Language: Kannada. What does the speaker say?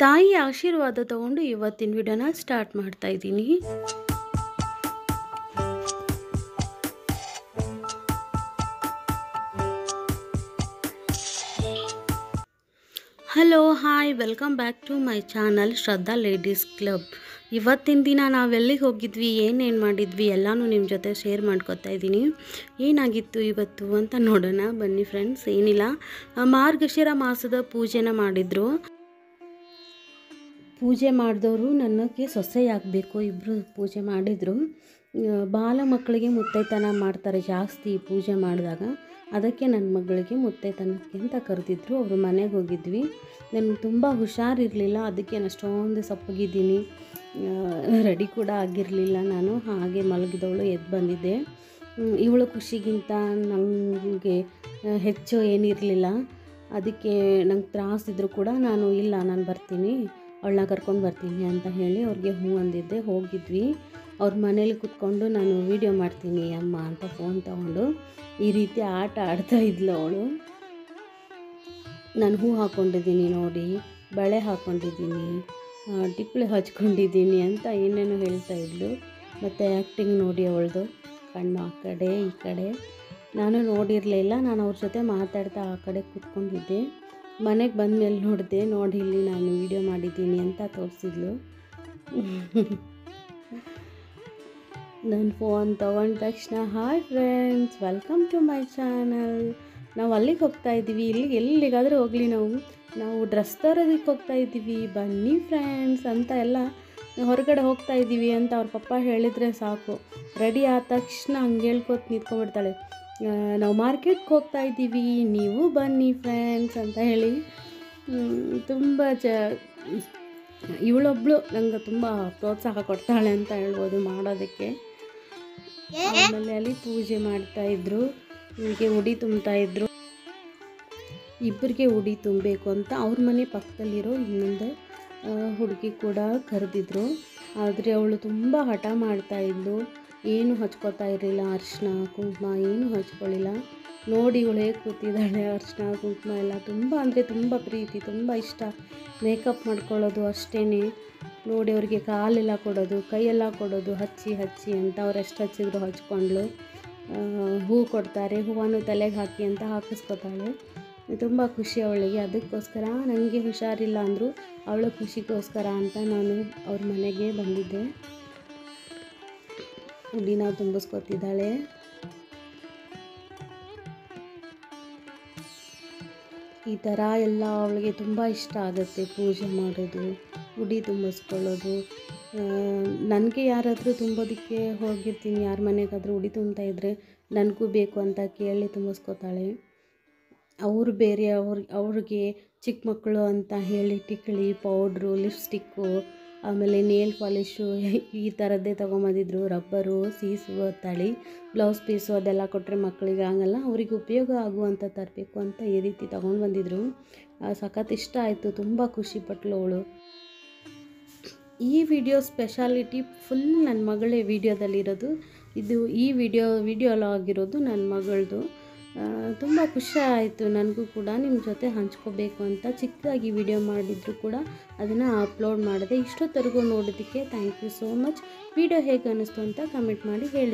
ತಾಯಿ ಆಶೀರ್ವಾದ ತಗೊಂಡು ಇವತ್ತಿನ ವಿಡಿಯೋನ ಸ್ಟಾರ್ಟ್ ಮಾಡ್ತಾ ಇದ್ದೀನಿ. Hello hi, welcome back to my channel Shraddha ladies club. ಇವತ್ತಿನ ದಿನ ನಾವೆಲ್ಲಿಗೆ ಹೋಗಿದ್ವಿ, ಏನೇನು ಮಾಡಿದ್ವಿ ಎಲ್ಲನೂ ನಿಮ್ಮ ಜೊತೆ ಶೇರ್ ಮಾಡ್ಕೊತಾ ಇದ್ದೀನಿ. ಏನಾಗಿತ್ತು ಇವತ್ತು ಅಂತ ನೋಡೋಣ ಬನ್ನಿ ಫ್ರೆಂಡ್ಸ್. ಏನಿಲ್ಲ, ಮಾರ್ಗಶಿರ ಮಾಸದ ಪೂಜೆನ ಮಾಡಿದರು. ಪೂಜೆ ಮಾಡಿದವರು ನನಗೆ ಸೊಸೆಯಾಗಬೇಕು, ಇಬ್ಬರು ಪೂಜೆ ಮಾಡಿದರು. ಬಾಲ ಮಕ್ಕಳಿಗೆ ಮುತ್ತೈತನ ಮಾಡ್ತಾರೆ ಜಾಸ್ತಿ ಪೂಜೆ ಮಾಡಿದಾಗ, ಅದಕ್ಕೆ ನನ್ನ ಮಗಳಿಗೆ ಮುತ್ತೈತನಕ್ಕೆ ಅಂತ ಕರೆದಿದ್ರು. ಅವ್ರ ಮನೆಗೆ ಹೋಗಿದ್ವಿ. ನನಗೆ ತುಂಬ ಹುಷಾರಿರಲಿಲ್ಲ, ಅದಕ್ಕೆ ನಾನು ಅಷ್ಟೊಂದು ಸಪ್ಪಗಿದ್ದೀನಿ. ರೆಡಿ ಕೂಡ ಆಗಿರಲಿಲ್ಲ. ನಾನು ಹಾಗೆ ಮಲಗಿದವಳು ಎದ್ದು ಬಂದಿದ್ದೆ. ಇವಳು ಖುಷಿಗಿಂತ ನನಗೆ ಹೆಚ್ಚು ಏನಿರಲಿಲ್ಲ. ಅದಕ್ಕೆ ನಂಗೆ ತ್ರಾಸಿದ್ರು ಕೂಡ ನಾನು ಬರ್ತೀನಿ, ಅವಳನ್ನ ಕರ್ಕೊಂಡು ಬರ್ತೀನಿ ಅಂತ ಹೇಳಿ ಅವ್ರಿಗೆ ಹ್ಞೂ ಅಂದಿದ್ದೆ. ಹೋಗಿದ್ವಿ. ಅವ್ರ ಮನೇಲಿ ಕೂತ್ಕೊಂಡು ನಾನು ವೀಡಿಯೋ ಮಾಡ್ತೀನಿ ಅಮ್ಮ ಅಂತ ಫೋನ್ ತೊಗೊಂಡು ಈ ರೀತಿ ಆಟ ಆಡ್ತಾ ಇದ್ಲು ಅವಳು. ನಾನು ಹೂ ಹಾಕ್ಕೊಂಡಿದ್ದೀನಿ ನೋಡಿ, ಬಳೆ ಹಾಕ್ಕೊಂಡಿದ್ದೀನಿ, ಟಿಕ್ಲೆ ಹಚ್ಕೊಂಡಿದ್ದೀನಿ ಅಂತ ಏನೇನೋ ಹೇಳ್ತಾ ಇದ್ಲು. ಮತ್ತು ಆ್ಯಕ್ಟಿಂಗ್ ನೋಡಿ ಅವಳದು, ಕಣ್ಣು ಆ ಕಡೆ ಈ ಕಡೆ. ನಾನು ನೋಡಿರಲಿಲ್ಲ, ನಾನು ಅವ್ರ ಜೊತೆ ಮಾತಾಡ್ತಾ ಆ ಕಡೆ ಕೂತ್ಕೊಂಡಿದ್ದೆ. ಮನೆಗೆ ಬಂದಮೇಲೆ ನೋಡಿದೆ, ನೋಡಿ ಇಲ್ಲಿ ನಾನು ವೀಡಿಯೋ ಮಾಡಿದ್ದೀನಿ ಅಂತ ತೋರಿಸಿದ್ಲು. ನನ್ನ ಫೋನ್ ತೊಗೊಂಡ ತಕ್ಷಣ hi friends, welcome to my channel. ನಾವು ಅಲ್ಲಿಗೆ ಹೋಗ್ತಾಯಿದ್ದೀವಿ, ಎಲ್ಲಿಗಾದರೂ ಹೋಗಲಿ, ನಾವು ಡ್ರೆಸ್ ತರೋದಕ್ಕೆ ಹೋಗ್ತಾಯಿದ್ದೀವಿ, ಬನ್ನಿ ಫ್ರೆಂಡ್ಸ್ ಅಂತ ಎಲ್ಲ ಹೊರಗಡೆ ಹೋಗ್ತಾಯಿದ್ದೀವಿ ಅಂತ ಅವ್ರ ಪಪ್ಪ ಹೇಳಿದರೆ ಸಾಕು, ರೆಡಿ ಆದ ತಕ್ಷಣ ಹಂಗೆ ಹೇಳ್ಕೊತ ನಿಂತ್ಕೊಂಡ್ಬಿಡ್ತಾಳೆ. ನಾವು ಮಾರ್ಕೆಟ್ಗೆ ಹೋಗ್ತಾಯಿದ್ದೀವಿ, ನೀವು ಬನ್ನಿ ಫ್ರೆಂಡ್ಸ್ ಅಂತ ಹೇಳಿ ತುಂಬ ಇವಳೊಬ್ಬಳು ನಂಗೆ ತುಂಬ ಪ್ರೋತ್ಸಾಹ ಕೊಡ್ತಾಳೆ ಅಂತ ಹೇಳ್ಬೋದು ಮಾಡೋದಕ್ಕೆ. ಆಮೇಲೆ ಅಲ್ಲಿ ಪೂಜೆ ಮಾಡ್ತಾಯಿದ್ರು, ಹೀಗೆ ಉಡಿ ತುಂಬ್ತಾಯಿದ್ರು. ಇಬ್ಬರಿಗೆ ಉಡಿ ತುಂಬಬೇಕು ಅಂತ ಅವ್ರ ಮನೆ ಪಕ್ಕದಲ್ಲಿರೋ ಇನ್ನೊಂದು ಹುಡುಗಿ ಕೂಡ ಕರೆದಿದ್ರು. ಆದರೆ ಅವಳು ತುಂಬ ಹಠ ಮಾಡ್ತಾಯಿದ್ಲು, ಏನು ಹಚ್ಕೋತಾ ಇರಲಿಲ್ಲ, ಅರಿಶಿನ ಕುಂಕುಮ ಏನು ಹಚ್ಕೊಳ್ಳಿಲ್ಲ. ನೋಡಿ ಇವಳು ಹೇಗೆ ಕೂತಿದ್ದಾಳೆ, ಅರಿಶಿನ ಕುಂಕುಮ ಎಲ್ಲ ತುಂಬ ಅಂದರೆ ತುಂಬ ಪ್ರೀತಿ, ತುಂಬ ಇಷ್ಟ. ಮೇಕಪ್ ಮಾಡ್ಕೊಳ್ಳೋದು ಅಷ್ಟೇ. ನೋಡಿ ಅವ್ರಿಗೆ ಕಾಲೆಲ್ಲ ಕೊಡೋದು, ಕೈಯೆಲ್ಲ ಕೊಡೋದು, ಹಚ್ಚಿ ಅಂತ ಅವ್ರು ಎಷ್ಟು ಹಚ್ಚಿದ್ರು ಹಚ್ಕೊಂಡ್ಳು. ಹೂ ಕೊಡ್ತಾರೆ, ಹೂವನ್ನು ತಲೆಗೆ ಹಾಕಿ ಅಂತ ಹಾಕಿಸ್ಕೊತಾಳೆ. ತುಂಬ ಖುಷಿ ಅವಳಿಗೆ. ಅದಕ್ಕೋಸ್ಕರ ನನಗೆ ಹುಷಾರಿಲ್ಲ ಅಂದರು, ಅವಳ ಖುಷಿಗೋಸ್ಕರ ಅಂತ ನಾನು ಅವ್ರ ಮನೆಗೆ ಬಂದಿದ್ದೆ. ಉಡಿನ ತುಂಬಿಸ್ಕೊತಿದ್ದಾಳೆ. ಈ ಥರ ಎಲ್ಲ ಅವಳಿಗೆ ತುಂಬ ಇಷ್ಟ ಆಗುತ್ತೆ, ಪೂಜೆ ಮಾಡೋದು, ಉಡಿ ತುಂಬಿಸ್ಕೊಳ್ಳೋದು. ನನಗೆ ಯಾರಾದರೂ ತುಂಬೋದಕ್ಕೆ ಹೋಗಿರ್ತೀನಿ, ಯಾರ ಮನೆಗಾದರೂ ಉಡಿ ತುಂಬ್ತಾಯಿದ್ರೆ ನನಗೂ ಬೇಕು ಅಂತ ಕೇಳಿ ತುಂಬಿಸ್ಕೊತಾಳೆ. ಅವರು ಬೇರೆ ಅವ್ರಿಗೆ ಚಿಕ್ಕ ಮಕ್ಕಳು ಅಂತ ಹೇಳಿ ಟಿಕ್ಲಿ, ಪೌಡ್ರು, ಲಿಪ್ಸ್ಟಿಕ್ಕು, ಆಮೇಲೆ ನೇಲ್ ಪಾಲಿಶು ಈ ಥರದ್ದೇ ತೊಗೊಂಬಂದಿದ್ರು. ರಬ್ಬರು, ಸೀಸು, ತಳಿ, ಬ್ಲೌಸ್ ಪೀಸು ಅದೆಲ್ಲ ಕೊಟ್ಟರೆ ಮಕ್ಕಳಿಗೆ ಆಗಲ್ಲ, ಅವ್ರಿಗೆ ಉಪಯೋಗ ಆಗುವಂಥ ತರಬೇಕು ಅಂತ ಈ ರೀತಿ ತೊಗೊಂಡು ಬಂದಿದ್ರು. ಸಖತ್ ಇಷ್ಟ ಆಯಿತು, ತುಂಬ ಖುಷಿಪಟ್ಲು ಅವಳು. ಈ ವಿಡಿಯೋ ಸ್ಪೆಷಾಲಿಟಿ ಫುಲ್ ನನ್ನ ಮಗಳೇ ವಿಡಿಯೋದಲ್ಲಿರೋದು. ಇದು ಈ ವಿಡಿಯೋ ಆಗಿರೋದು ನನ್ನ ಮಗಳದು. ತುಂಬ ಖುಷಿ ಆಯಿತು ನನಗೂ ಕೂಡ, ನಿಮ್ಮ ಜೊತೆ ಹಂಚ್ಕೋಬೇಕು ಅಂತ. ಚಿಕ್ಕದಾಗಿ ವಿಡಿಯೋ ಮಾಡಿದ್ರು ಕೂಡ ಅದನ್ನು ಅಪ್ಲೋಡ್ ಮಾಡಿದೆ. ಇಷ್ಟೊತ್ತರೆಗೂ ನೋಡೋದಕ್ಕೆ thank you so much. Video ಹೇಗೆ ಅನ್ನಿಸ್ತು ಅಂತ ಕಮೆಂಟ್ ಮಾಡಿ ಹೇಳಿ.